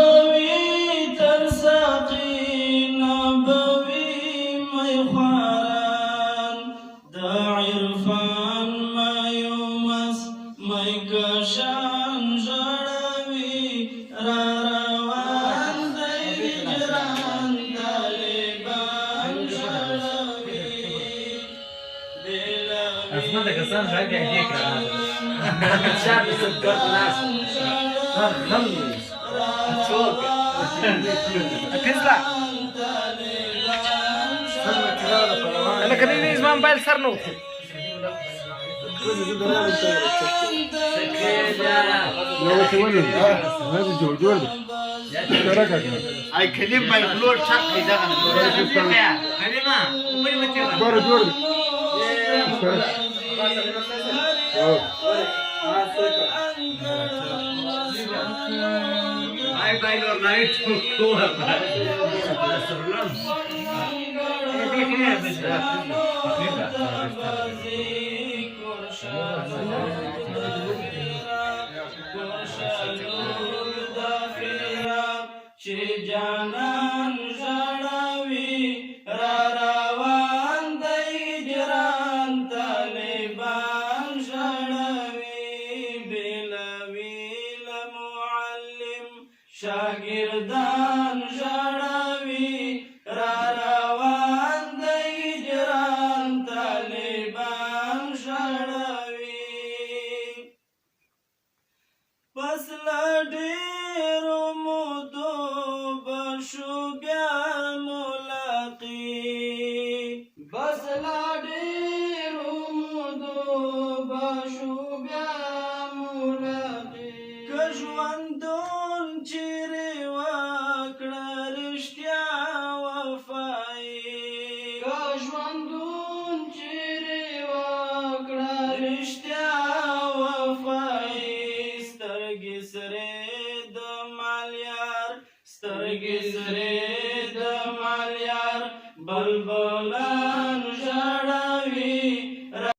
بوي تر ساقينا بوي ميخواران دا عرفان ما يومس ميكشان جړوي را روان دی هجران طالبان جړوي اسمه ده کسان راګي هيك شاب صدقت ناس خلص اشوف تطلع انا كان لي زمان موبايل سرنو اي كلمه ما يقولون شق ده كلمه بره دور باي باي لور نايت کو چې جانان ژړوي را روان دی هجران طالبان ژړوي بېلوي له معلم شاګردان ژړوي را روان دی هجران طالبان ژړوي پس له ډېرو مودو به شو بیا ملاقي بس له ډېرو مودو به شو بیا ملاقي که ژوندون چیرې وکړه رښتیا وفایي که ژوندون چیرې وکړه رښتیا وفایي سترګې سرې د مالیار سترګې سرې د مالیار بلبلان